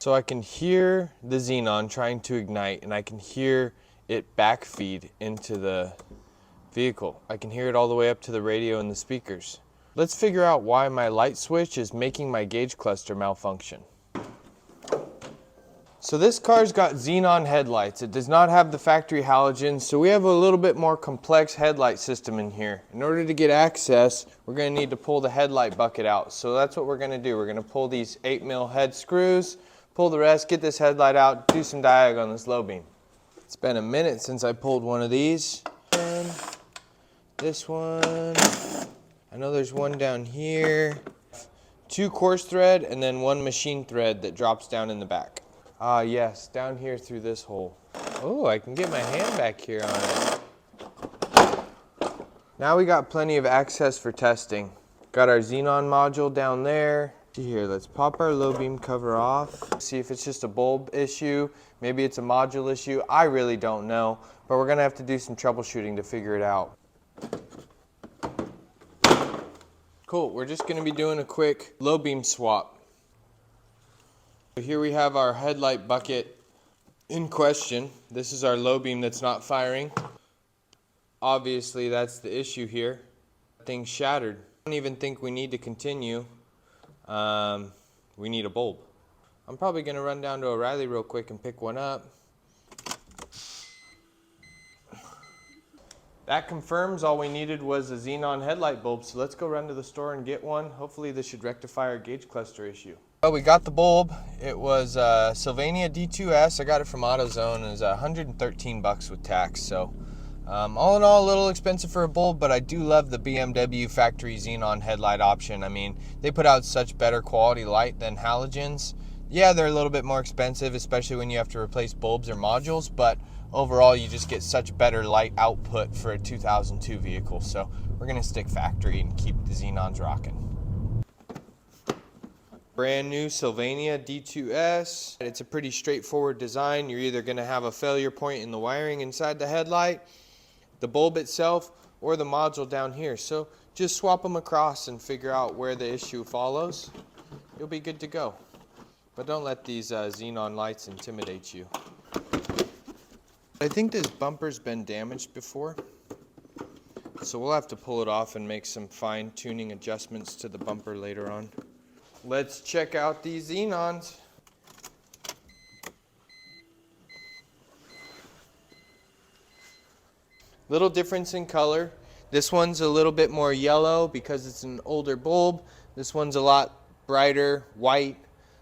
So I can hear the xenon trying to ignite, and I can hear it backfeed into the vehicle. I can hear it all the way up to the radio and the speakers. Let's figure out why my light switch is making my gauge cluster malfunction. So this car's got xenon headlights. It does not have the factory halogens, so we have a little bit more complex headlight system in here. In order to get access, we're going to need to pull the headlight bucket out. So that's what we're going to do. We're going to pull these 8mm head screws, pull the rest, get this headlight out, do some diag on this low beam. It's been a minute since I pulled one of these. And this one, I know there's one down here. 2 coarse thread and then 1 machine thread that drops down in the back. Ah yes, down here through this hole. Oh, I can get my hand back here on it. Now we got plenty of access for testing. Got our xenon module down there. See here, let's pop our low beam cover off. See if it's just a bulb issue. Maybe it's a module issue. I really don't know, but we're gonna have to do some troubleshooting to figure it out. Cool, we're just gonna be doing a quick low beam swap. Here we have our headlight bucket in question. This is our low beam that's not firing. Obviously that's the issue here. Thing's shattered. I don't even think we need to continue. We need a bulb. I'm probably going to run down to O'Reilly real quick and pick one up. That confirms all we needed was a xenon headlight bulb, so let's go run to the store and get one. Hopefully this should rectify our gauge cluster issue. Well, we got the bulb. It was Sylvania D2S. I got it from AutoZone. It was 113 bucks with tax. So all in all, a little expensive for a bulb, but I do love the BMW factory xenon headlight option. I mean, they put out such better quality light than halogens. Yeah, they're a little bit more expensive, especially when you have to replace bulbs or modules, but overall you just get such better light output for a 2002 vehicle. So we're gonna stick factory and keep the xenons rocking. Brand new Sylvania D2S. It's a pretty straightforward design. You're either going to have a failure point in the wiring inside the headlight, the bulb itself, or the module down here. So just swap them across and figure out where the issue follows. You'll be good to go. But don't let these xenon lights intimidate you. I think this bumper's been damaged before, so we'll have to pull it off and make some fine-tuning adjustments to the bumper later on. Let's check out these xenons. Little difference in color. This one's a little bit more yellow because it's an older bulb. This one's a lot brighter white,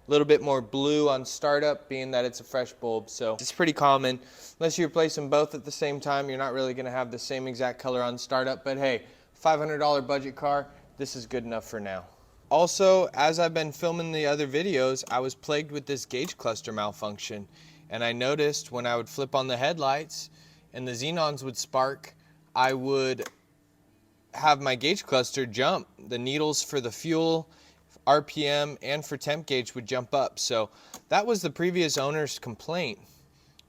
a little bit more blue on startup, being that it's a fresh bulb. So it's pretty common. Unless you replace them both at the same time, you're not really going to have the same exact color on startup. But hey, $500 budget car, this is good enough for now. Also, as I've been filming the other videos, I was plagued with this gauge cluster malfunction, and I noticed when I would flip on the headlights and the xenons would spark, I would have my gauge cluster jump. The needles for the fuel, RPM, and for temp gauge would jump up. So that was the previous owner's complaint,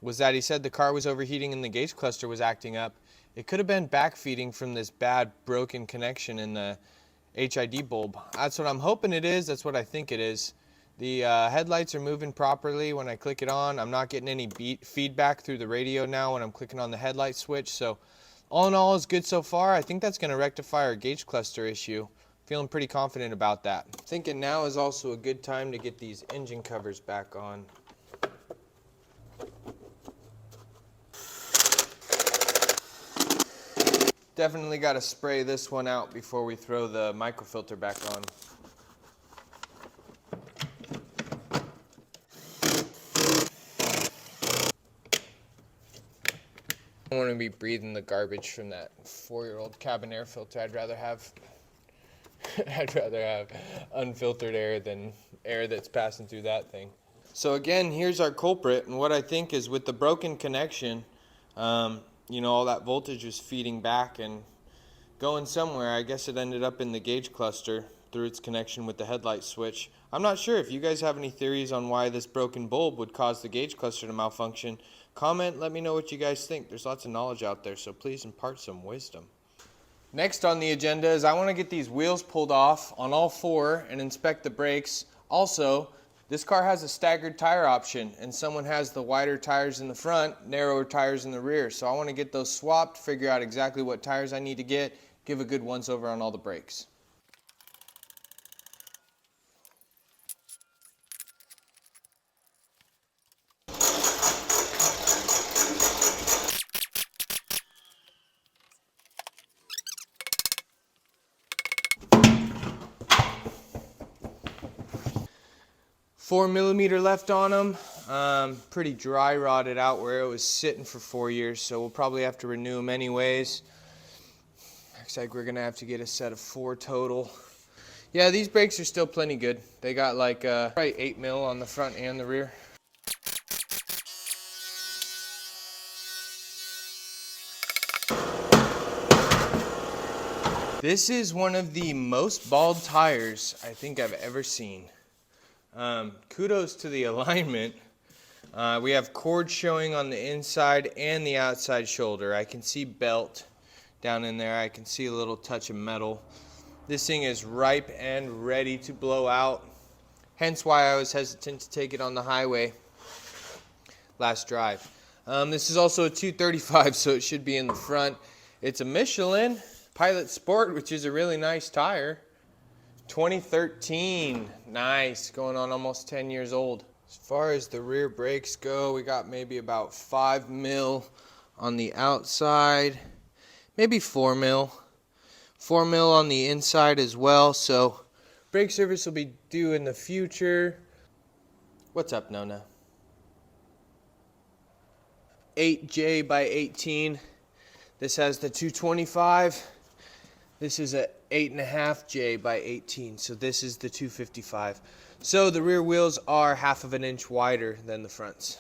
was that he said the car was overheating and the gauge cluster was acting up. It could have been backfeeding from this bad broken connection in the HID bulb. That's what I'm hoping it is. That's what I think it is. The headlights are moving properly when I click it on. I'm not getting any feedback through the radio now when I'm clicking on the headlight switch. So all in all, is good so far. I think that's going to rectify our gauge cluster issue. Feeling pretty confident about that. Thinking now is also a good time to get these engine covers back on. Definitely got to spray this one out before we throw the microfilter back on. I don't want to be breathing the garbage from that 4-year-old cabin air filter. I'd rather have unfiltered air than air that's passing through that thing. So again, here's our culprit, and what I think is with the broken connection, you know, all that voltage was feeding back and going somewhere. I guess it ended up in the gauge cluster through its connection with the headlight switch. I'm not sure if you guys have any theories on why this broken bulb would cause the gauge cluster to malfunction. Comment, let me know what you guys think. There's lots of knowledge out there, so please impart some wisdom. Next on the agenda is I want to get these wheels pulled off on all four and inspect the brakes. Also, this car has a staggered tire option, and someone has the wider tires in the front, narrower tires in the rear. So I want to get those swapped, figure out exactly what tires I need to get, give a good once over on all the brakes. 4mm left on them. Pretty dry rotted out where it was sitting for 4 years, so we'll probably have to renew them anyways. Looks like we're gonna have to get a set of 4 total. Yeah, these brakes are still plenty good. They got like probably 8mm on the front and the rear. This is one of the most bald tires I think I've ever seen. Kudos to the alignment. We have cord showing on the inside and the outside shoulder. I can see belt down in there. I can see a little touch of metal. This thing is ripe and ready to blow out. Hence why I was hesitant to take it on the highway last drive. This is also a 235, so it should be in the front. It's a Michelin Pilot Sport, which is a really nice tire. 2013, nice, going on almost 10 years old. As far as the rear brakes go, we got maybe about 5mm on the outside, maybe 4mm. 4mm on the inside as well, so brake service will be due in the future. What's up, Nona? 8J by 18. This has the 225. This is a 8.5J by 18, so this is the 255. So the rear wheels are 1/2 of an inch wider than the fronts.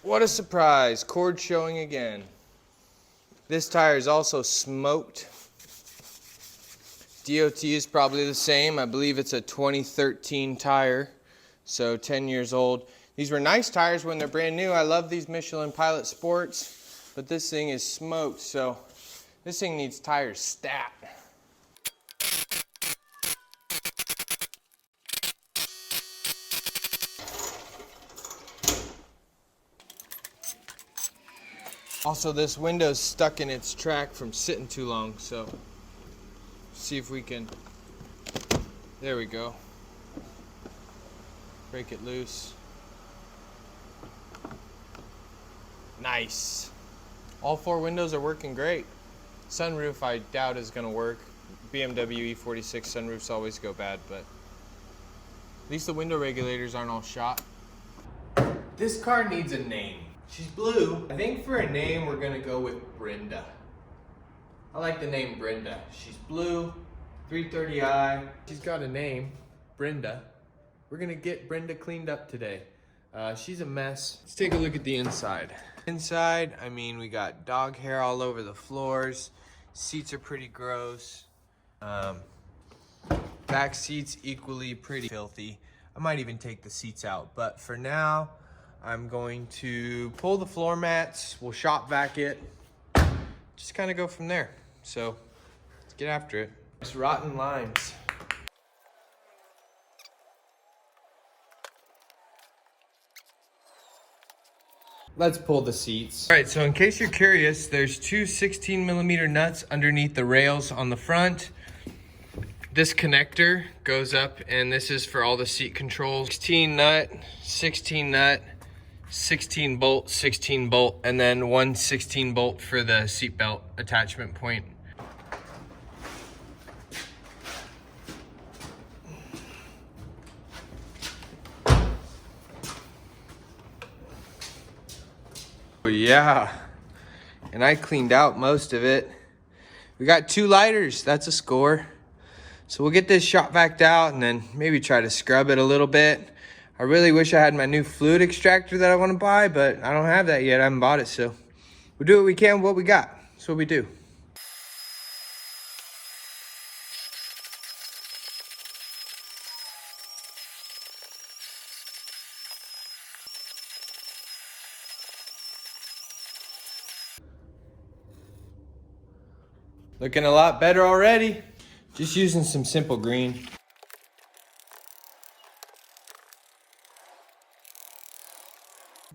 What a surprise, cord showing again. This tire is also smoked. DOT is probably the same. I believe it's a 2013 tire, so 10 years old. These were nice tires when they're brand new. I love these Michelin Pilot Sports, but this thing is smoked, so this thing needs tires stat. Also, this window's stuck in its track from sitting too long, so see if we can, there we go, break it loose. Nice. All 4 windows are working great. Sunroof I doubt is going to work. BMW E46 sunroofs always go bad, but at least the window regulators aren't all shot. This car needs a name. She's blue. I think for a name, we're gonna go with Brenda. I like the name Brenda. She's blue, 330i. She's got a name, Brenda. We're gonna get Brenda cleaned up today. She's a mess. Let's take a look at the inside. Inside, I mean, we got dog hair all over the floors. Seats are pretty gross. Back seats equally pretty filthy. I might even take the seats out, but for now, I'm going to pull the floor mats, we'll shop vac it, just kind of go from there. So, let's get after it. It's rotten lines. Let's pull the seats. All right, so in case you're curious, there's 2 16mm nuts underneath the rails on the front. This connector goes up, and this is for all the seat controls. 16 nut, 16 nut, 16 bolt, 16 bolt, and then 1 16 bolt for the seat belt attachment point. Yeah, and I cleaned out most of it. We got 2 lighters, that's a score. So we'll get this shot vac out and then maybe try to scrub it a little bit. I really wish I had my new fluid extractor that I want to buy, but I don't have that yet. I haven't bought it, so we'll do what we can with what we got. That's what we do. Looking a lot better already. Just using some simple green.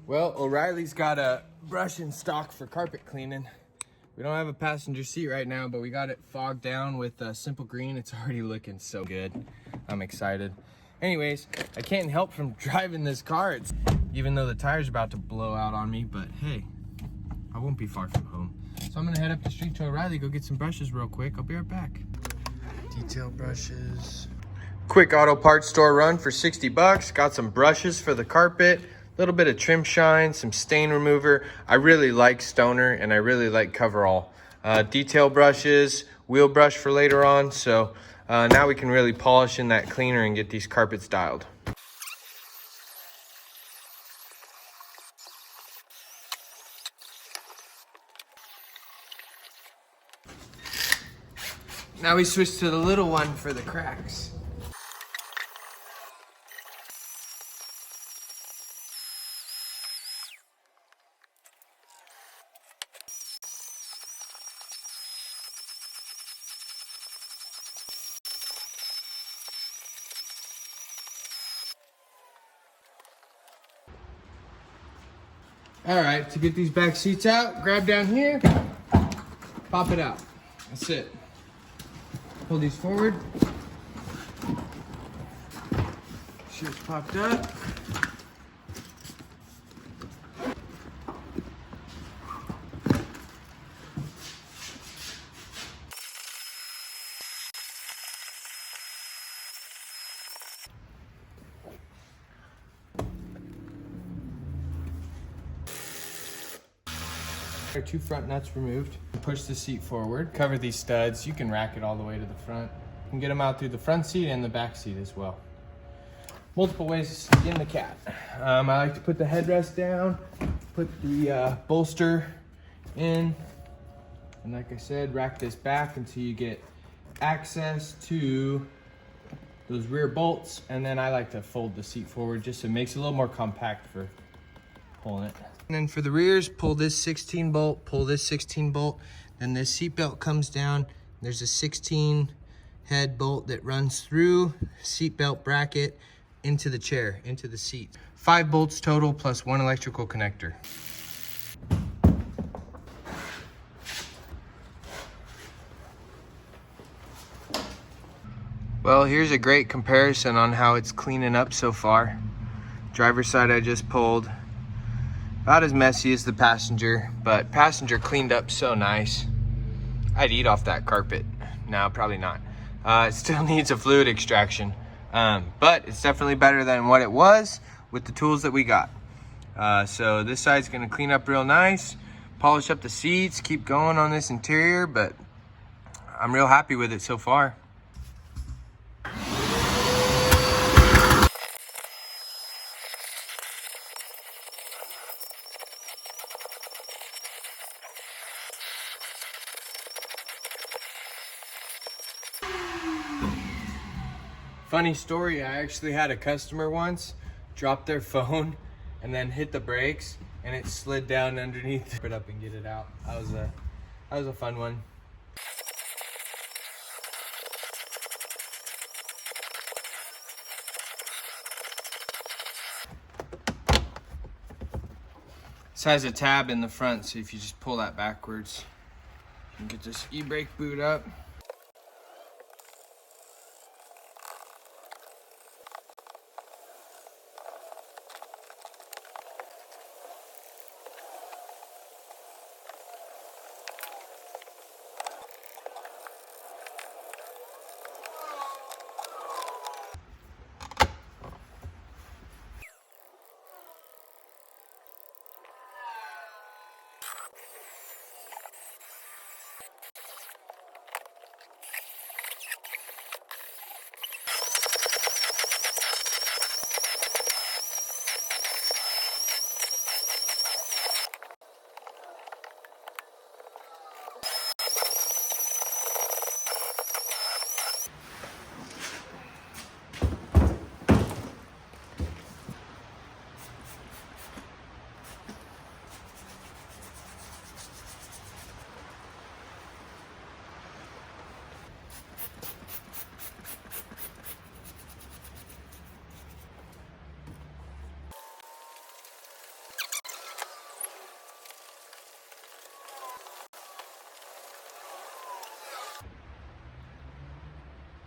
Well, O'Reilly's got a brush in stock for carpet cleaning. We don't have a passenger seat right now, but we got it fogged down with simple green. It's already looking so good. I'm excited. Anyways, I can't help from driving this car. Even though the tire's about to blow out on me, but hey, I won't be far from home. So I'm gonna head up the street to O'Reilly, go get some brushes real quick. I'll be right back. Detail brushes. Quick auto parts store run for 60 bucks. Got some brushes for the carpet. A little bit of trim shine, some stain remover. I really like Stoner and I really like Coverall. Detail brushes, wheel brush for later on. So now we can really polish in that cleaner and get these carpets dialed. Now we switch to the little one for the cracks. All right, to get these back seats out, grab down here, pop it out. That's it. Pull these forward. Shirt's popped up. Our 2 front nuts removed. Push the seat forward, cover these studs. You can rack it all the way to the front. You can get them out through the front seat and the back seat as well. Multiple ways to skin the cat. I like to put the headrest down, put the bolster in, and like I said, rack this back until you get access to those rear bolts, and then I like to fold the seat forward just so it makes it a little more compact for pulling it. And then for the rears, pull this 16 bolt, pull this 16 bolt, then this seat belt comes down. There's a 16 head bolt that runs through seat belt bracket into the chair, into the seat. 5 bolts total plus 1 electrical connector. Well, here's a great comparison on how it's cleaning up so far. Driver's side I just pulled. About as messy as the passenger, but passenger cleaned up so nice. I'd eat off that carpet. No, probably not. It still needs a fluid extraction, but it's definitely better than what it was with the tools that we got. So this side's gonna clean up real nice, polish up the seats, keep going on this interior, but I'm real happy with it so far. Funny story, I actually had a customer once drop their phone and then hit the brakes and it slid down underneath. Put it up and get it out. That was a fun one. This has a tab in the front, so if you just pull that backwards, you can get this e-brake boot up.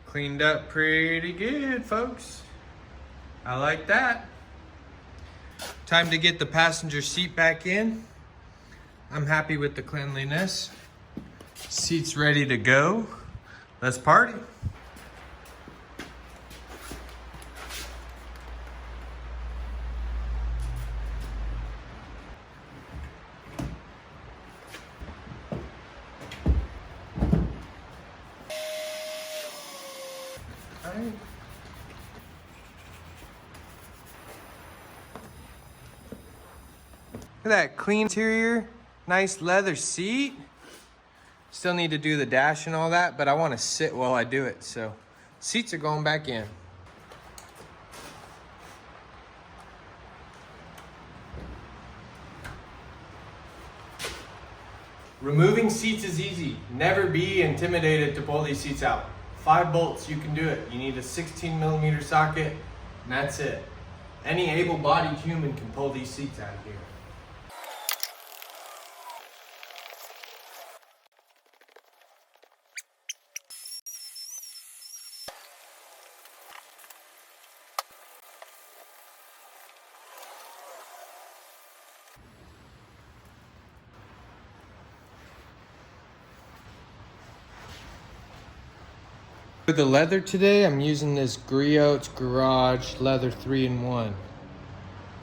Cleaned up pretty good, folks. I like that. Time to get the passenger seat back in. I'm happy with the cleanliness. Seat's ready to go. Let's party. All right. Look at that clean interior, nice leather seat. Still need to do the dash and all that, but I want to sit while I do it, so seats are going back in. Removing seats is easy. Never be intimidated to pull these seats out. 5 bolts, you can do it. You need a 16mm socket, and that's it. Any able-bodied human can pull these seats out of here. For the leather today, I'm using this Griot Garage Leather 3-in-1.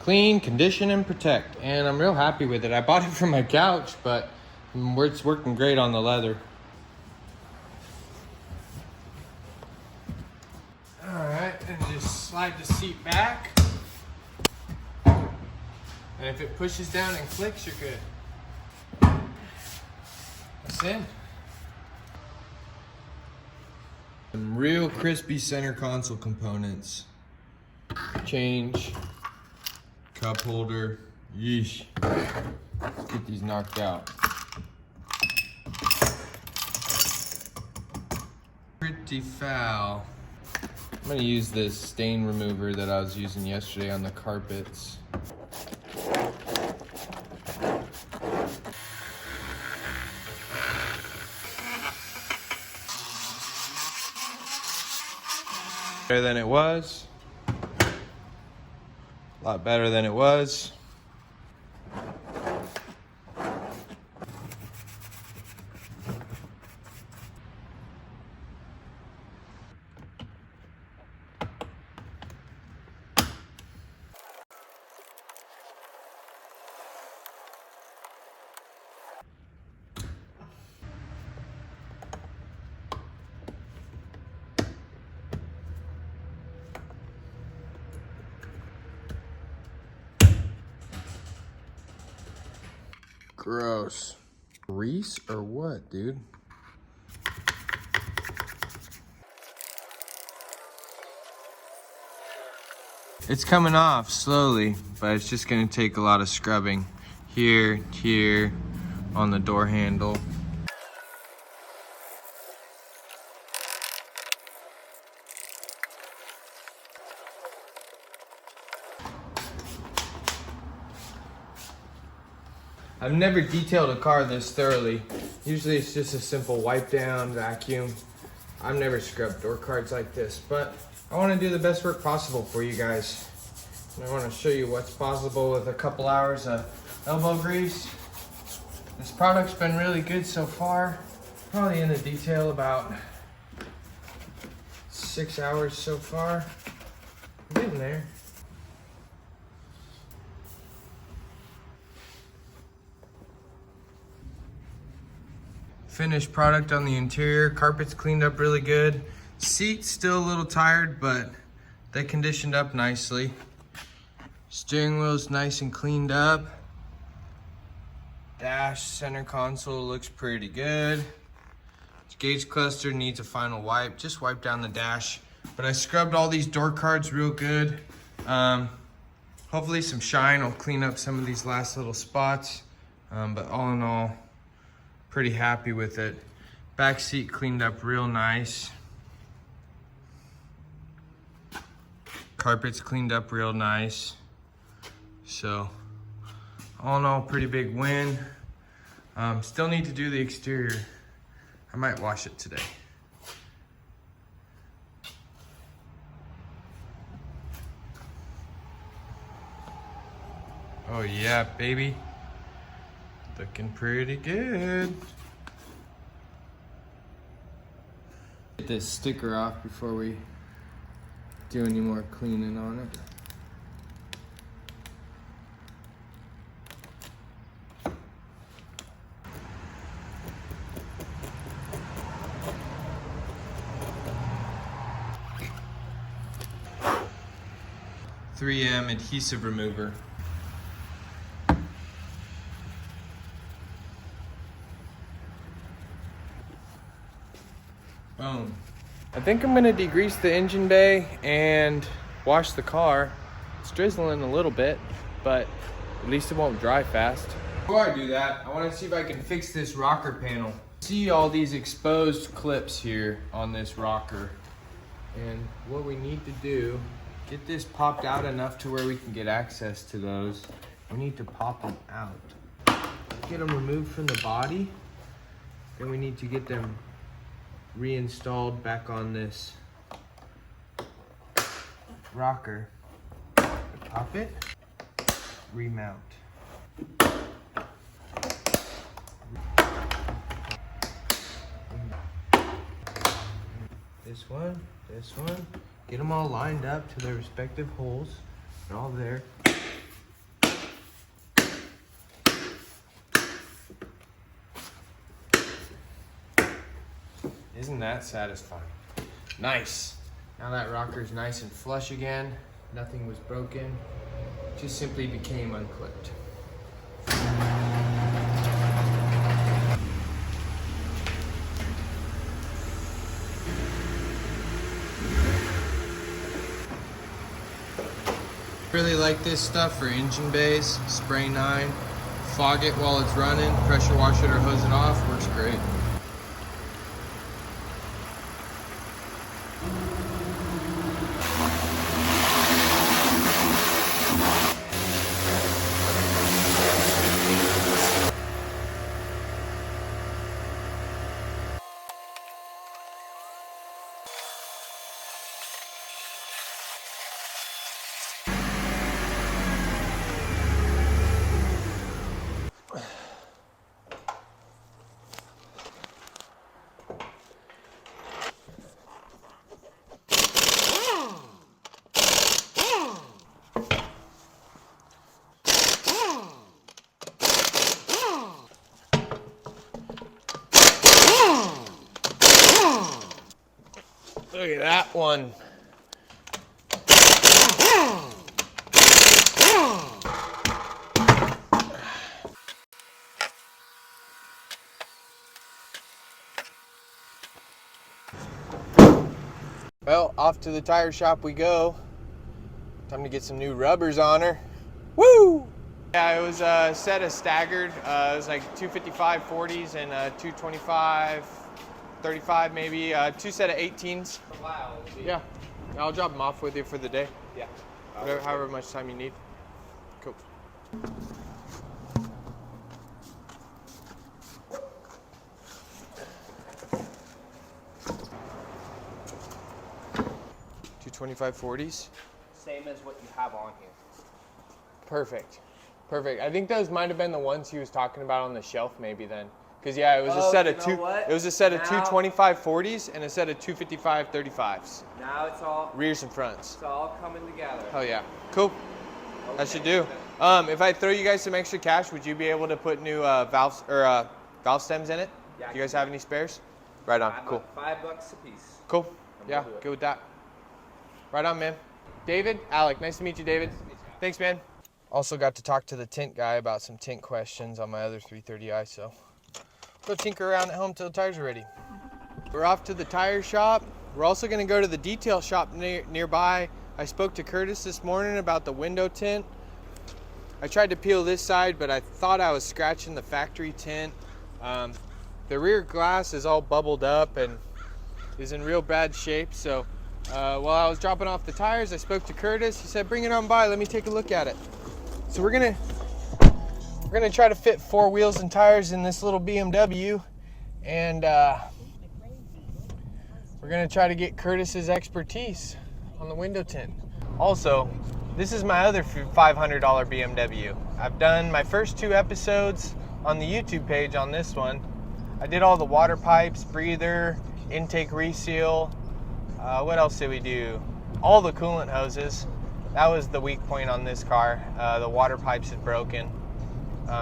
Clean, condition, and protect. And I'm real happy with it. I bought it for my couch, but it's working great on the leather. Alright, and just slide the seat back. And if it pushes down and clicks, you're good. That's it. Some real crispy center console components. Change, cup holder, yeesh. Let's get these knocked out. Pretty foul. I'm gonna use this stain remover that I was using yesterday on the carpets. Better than it was. A lot better than it was. Gross. Grease or what, dude? It's coming off slowly, but it's just gonna take a lot of scrubbing. Here, on the door handle. I've never detailed a car this thoroughly. Usually it's just a simple wipe down, vacuum. I've never scrubbed door cards like this, but I want to do the best work possible for you guys. And I want to show you what's possible with a couple hours of elbow grease. This product's been really good so far. Probably in the detail about 6 hours so far. I'm getting there. Finished product on the interior. Carpet's cleaned up really good. Seat's still a little tired, but they conditioned up nicely. Steering wheel's nice and cleaned up. Dash center console looks pretty good. Gauge cluster needs a final wipe. Just wipe down the dash. But I scrubbed all these door cards real good. Hopefully some shine will clean up some of these last little spots. But all in all, pretty happy with it. Back seat cleaned up real nice. Carpet's cleaned up real nice. So, all in all, pretty big win. Still need to do the exterior. I might wash it today. Oh yeah, baby. Looking pretty good. Get this sticker off before we do any more cleaning on it. .3M Adhesive Remover. Boom. I think I'm gonna degrease the engine bay and wash the car. It's drizzling a little bit, but at least it won't dry fast. Before I do that, I want to see if I can fix this rocker panel. See all these exposed clips here on this rocker. And what we need to do, get this popped out enough to where we can get access to those. We need to pop them out. Get them removed from the body. Then we need to get them reinstalled back on this rocker. Pop it, remount. This one, this one. Get them all lined up to their respective holes. They're all there. Isn't that satisfying? Nice. Now that rocker's nice and flush again. Nothing was broken. Just simply became unclipped. Really like this stuff for engine bays. Spray 9, fog it while it's running, pressure wash it or hose it off, works great. Look at that one. Well, off to the tire shop we go. Time to get some new rubbers on her. Woo! Yeah, it was a set of staggered. It was like 255 40s and 225 35 maybe. Two set of 18s. Wow. Yeah, I'll drop them off with you for the day. Yeah. Whatever, however much time you need. Cool. Two 25 40s. Same as what you have on here. Perfect. Perfect. I think those might have been the ones he was talking about on the shelf maybe then. Because yeah, it was a set of two. It was a set of two 25 40s and a set of 255 35s. Now it's all rears and fronts. It's all coming together. Oh yeah. Cool. Okay. That should do. If I throw you guys some extra cash, would you be able to put new valves or valve stems in it? Yeah. Do you guys have any spares? Right on. Cool. $5 a piece. Cool. Yeah. Good with that. Right on, man. David, Alec. Nice to meet you, David. Nice to meet you. Thanks, man. Also got to talk to the tint guy about some tint questions on my other 330i, so go tinker around at home till the tires are ready. We're off to the tire shop. We're also gonna go to the detail shop nearby. I spoke to Curtis this morning about the window tint. I tried to peel this side, but I thought I was scratching the factory tint. The rear glass is all bubbled up and is in real bad shape. So while I was dropping off the tires, I spoke to Curtis. He said, bring it on by, let me take a look at it. So we're gonna try to fit 4 wheels and tires in this little BMW, and we're gonna try to get Curtis's expertise on the window tint. Also, This is my other $500 BMW. I've done my first 2 episodes on the YouTube page on this one. I did all the water pipes, breather, intake reseal. What else did we do? All the coolant hoses. That was the weak point on this car. The water pipes is broken.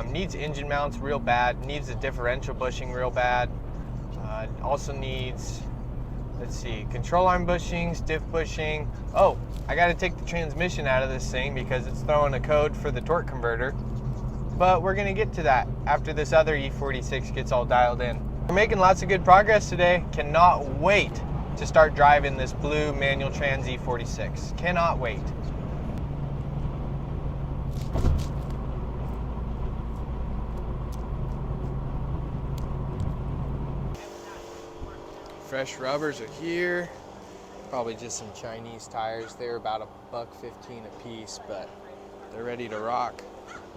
Needs engine mounts real bad. Needs a differential bushing real bad. Also needs, let's see, control arm bushings, diff bushing. Oh, I got to take the transmission out of this thing because it's throwing a code for the torque converter. But we're going to get to that after this other E46 gets all dialed in. We're making lots of good progress today. Cannot wait to start driving this blue manual trans E46. Cannot wait. Fresh rubbers are here. Probably just some Chinese tires. They're about $1.15 a piece, but they're ready to rock.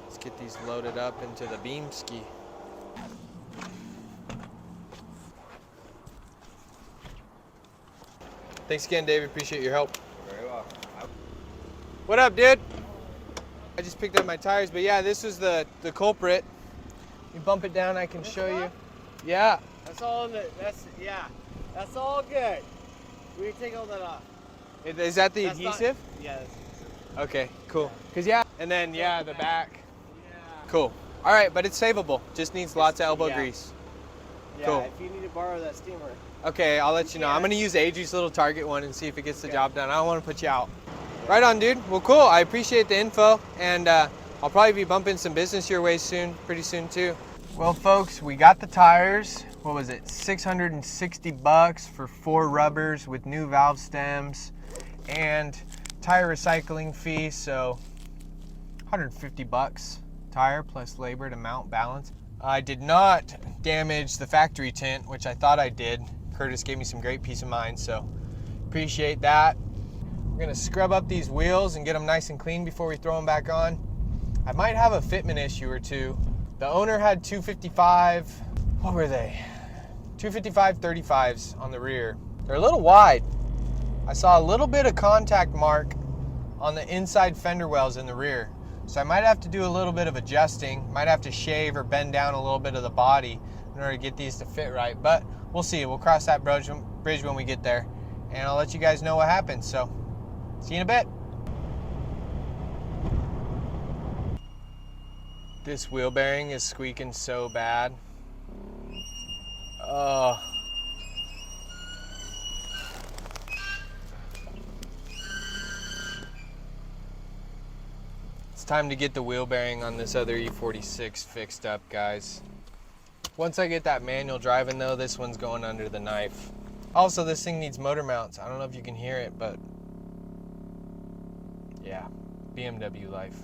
Let's get these loaded up into the beam ski. Thanks again, David. Appreciate your help. Very well. What up, dude? I just picked up my tires, but yeah, this was the culprit. You bump it down, I can show you. Yeah. That's all in the, that's all good. We can take all that off. Is that the adhesive? Yeah. Okay, cool. Cause yeah, and then yeah, the back. Yeah. Cool. All right, but it's savable. Just needs lots of elbow yeah. grease. Yeah, Cool. if you need to borrow that steamer. Okay, I'll let you know. I'm gonna use Adrie's little Target one and see if it gets the job done. I don't want to put you out. Right on, dude. Well, cool. I appreciate the info, and I'll probably be bumping some business your way soon, pretty soon too. Well, folks, we got the tires. What was it? $660 for 4 rubbers with new valve stems and tire recycling fee. So $150 tire plus labor to mount balance. I did not damage the factory tint, which I thought I did. Curtis gave me some great peace of mind, so appreciate that. We're gonna scrub up these wheels and get them nice and clean before we throw them back on. I might have a fitment issue or two. The owner had 255, what were they? 255 35s on the rear. They're a little wide. I saw a little bit of contact mark on the inside fender wells in the rear. So I might have to do a little bit of adjusting. Might have to shave or bend down a little bit of the body in order to get these to fit right. But we'll see. We'll cross that bridge when we get there. And I'll let you guys know what happens. So see you in a bit. This wheel bearing is squeaking so bad. Oh. It's time to get the wheel bearing on this other E46 fixed up, guys. Once I get that manual driving though, this one's going under the knife. Also, this thing needs motor mounts. I don't know if you can hear it, but yeah, BMW life.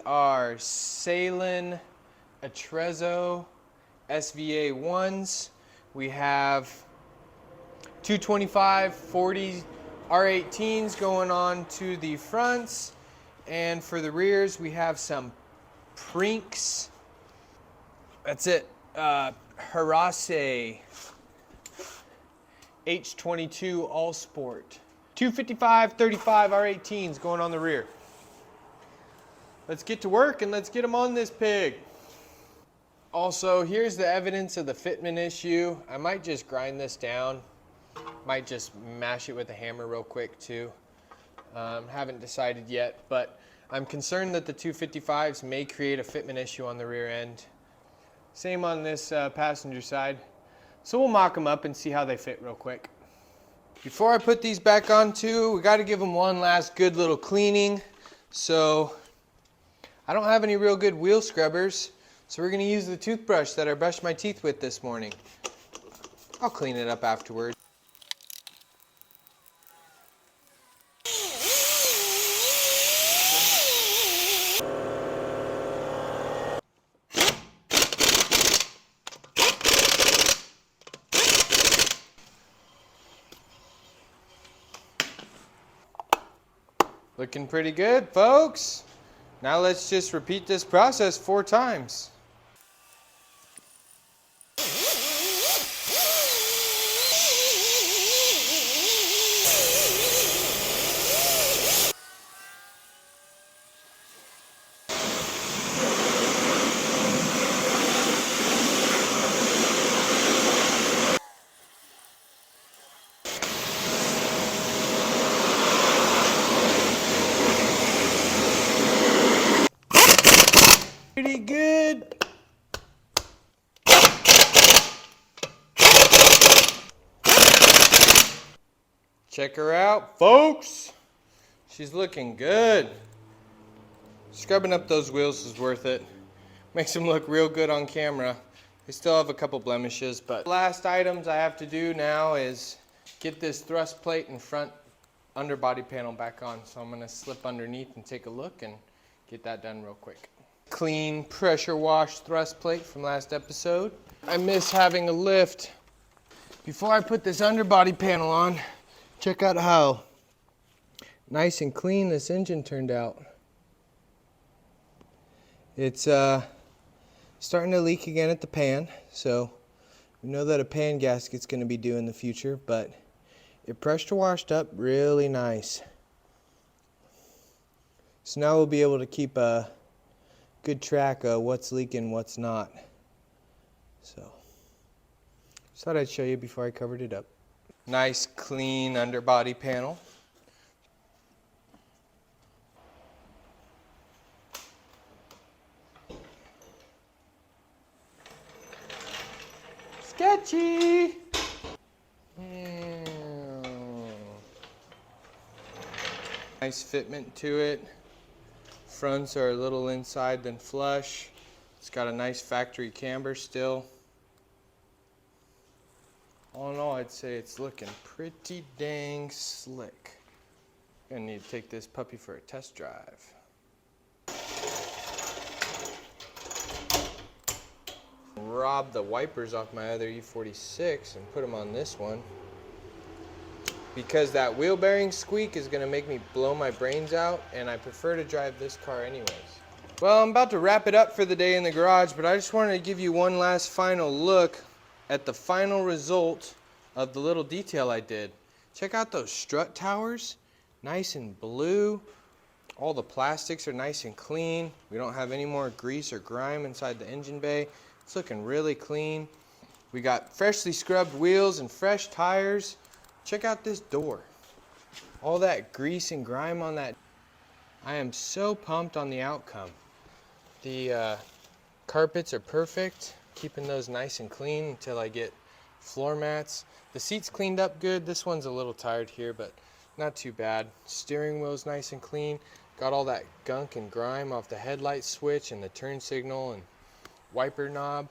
Our Salin Atrezzo SVA 1s. We have 225 40 R18s going on to the fronts, and for the rears we have some Prinks. That's it. Harase H22 All Sport. 255 35 R18s going on the rear. Let's get to work and let's get them on this pig. Also, here's the evidence of the fitment issue. I might just grind this down. Might just mash it with a hammer real quick too. Haven't decided yet, but I'm concerned that the 255s may create a fitment issue on the rear end. Same on this passenger side. So we'll mock them up and see how they fit real quick. Before I put these back on too, we got to give them one last good little cleaning. So I don't have any real good wheel scrubbers, so we're going to use the toothbrush that I brushed my teeth with this morning. I'll clean it up afterwards. Looking pretty good, folks. Now let's just repeat this process 4 times. Pretty good. Check her out, folks. She's looking good. Scrubbing up those wheels is worth it. Makes them look real good on camera. They still have a couple blemishes, but last items I have to do now is get this thrust plate and front underbody panel back on. So I'm gonna slip underneath and take a look and get that done real quick. Clean pressure wash thrust plate from last episode. I miss having a lift. Before I put this underbody panel on, check out how nice and clean this engine turned out. It's starting to leak again at the pan, so we know that a pan gasket's going to be due in the future, but it pressure washed up really nice. So now we'll be able to keep a good track of what's leaking, what's not. So just thought I'd show you before I covered it up. Nice clean underbody panel. Sketchy. Nice fitment to it. Fronts are a little inside than flush. It's got a nice factory camber still. All in all, I'd say it's looking pretty dang slick. Gonna need to take this puppy for a test drive. Rob the wipers off my other E46 and put them on this one, because that wheel bearing squeak is gonna make me blow my brains out, and I prefer to drive this car anyways. Well, I'm about to wrap it up for the day in the garage, but I just wanted to give you one last final look at the final result of the little detail I did. Check out those strut towers, nice and blue. All the plastics are nice and clean. We don't have any more grease or grime inside the engine bay. It's looking really clean. We got freshly scrubbed wheels and fresh tires. Check out this door. All that grease and grime on that. I am so pumped on the outcome. The carpets are perfect, keeping those nice and clean until I get floor mats. The seat's cleaned up good. This one's a little tired here, but not too bad. Steering wheel's nice and clean. Got all that gunk and grime off the headlight switch and the turn signal and wiper knob.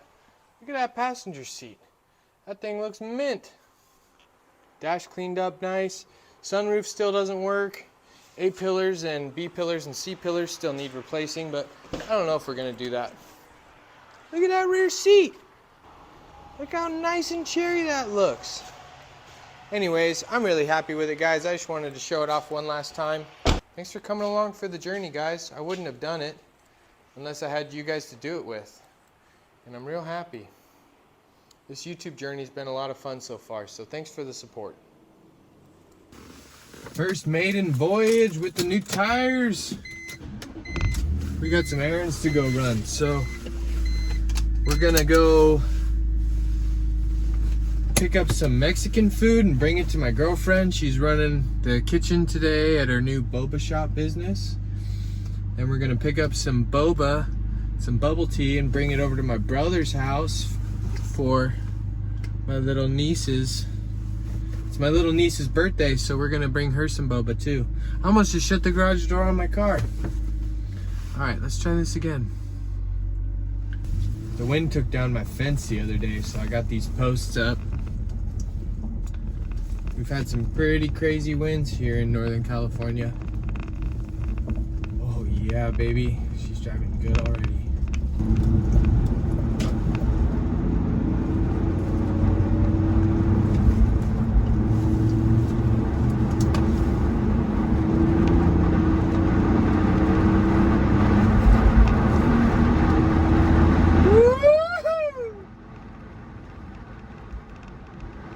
Look at that passenger seat. That thing looks mint. Dash cleaned up nice. Sunroof still doesn't work. A pillars and B pillars and C pillars still need replacing, but I don't know if we're gonna do that. Look at that rear seat. Look how nice and cherry that looks. Anyways, I'm really happy with it, guys. I just wanted to show it off one last time. Thanks for coming along for the journey, guys. I wouldn't have done it unless I had you guys to do it with. And I'm real happy. This YouTube journey's been a lot of fun so far, so thanks for the support. First maiden voyage with the new tires. We got some errands to go run, so we're gonna go pick up some Mexican food and bring it to my girlfriend. She's running the kitchen today at her new boba shop business. Then we're gonna pick up some boba, some bubble tea, and bring it over to my brother's house for my little niece's. It's my little niece's birthday, so we're gonna bring her some boba too. I almost just shut the garage door on my car. All right, let's try this again. The wind took down my fence the other day, so I got these posts up. We've had some pretty crazy winds here in Northern California. Oh yeah, baby, she's driving good already.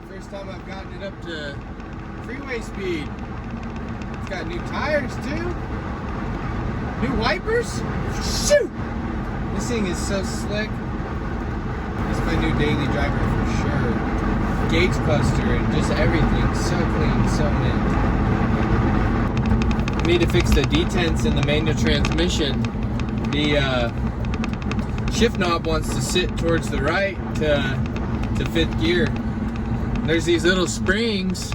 First time I've gotten it up to freeway speed. It's got new tires too. New wipers? Shoot! This thing is so slick. It's my new daily driver for sure. Gauge cluster and just everything. So clean, so mint. I need to fix the detents in the manual transmission. The shift knob wants to sit towards the right to fifth gear. There's these little springs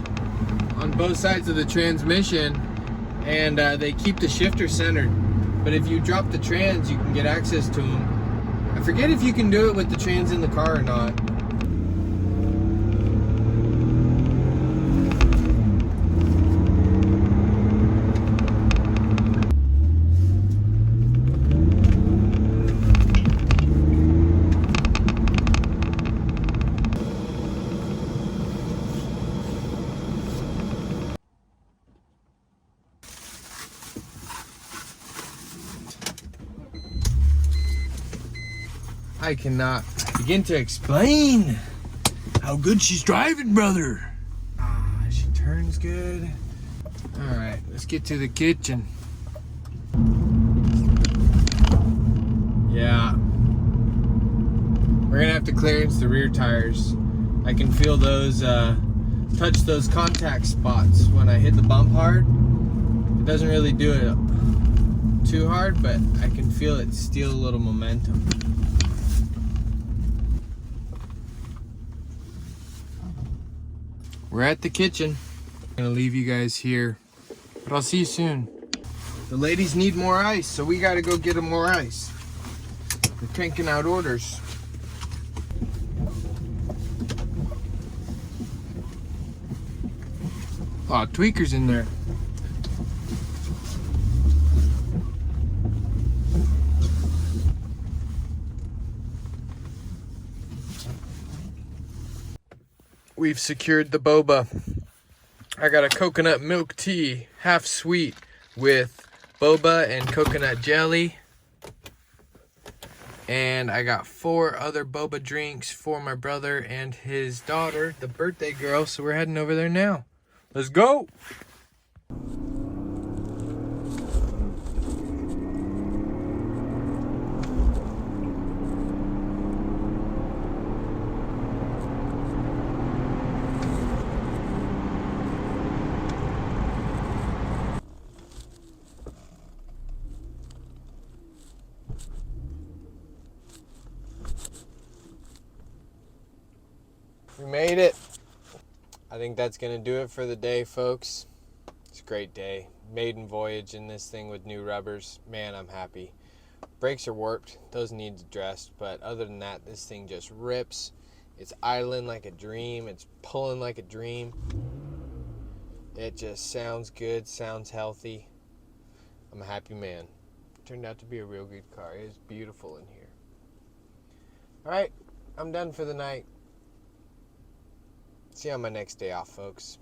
on both sides of the transmission, and they keep the shifter centered. But if you drop the trans, you can get access to them. I forget if you can do it with the trans in the car or not. I cannot begin to explain how good she's driving, brother. Ah, she turns good. All right, let's get to the kitchen. Yeah. We're gonna have to clearance the rear tires. I can feel those, touch those contact spots when I hit the bump hard. It doesn't really do it too hard, but I can feel it steal a little momentum. We're at the kitchen. I'm gonna leave you guys here, but I'll see you soon. The ladies need more ice, so we gotta go get them more ice. They're cranking out orders. Oh, tweakers in there. We've secured the boba. I got a coconut milk tea, half sweet, with boba and coconut jelly. And I got 4 other boba drinks for my brother and his daughter, the birthday girl. So we're heading over there now. Let's go. We made it. I think that's gonna do it for the day, folks. It's a great day. Maiden voyage in this thing with new rubbers. Man, I'm happy. Brakes are warped. Those need addressed. But other than that, this thing just rips. It's idling like a dream. It's pulling like a dream. It just sounds good, sounds healthy. I'm a happy man. Turned out to be a real good car. It is beautiful in here. Alright, I'm done for the night. See you on my next day off, folks.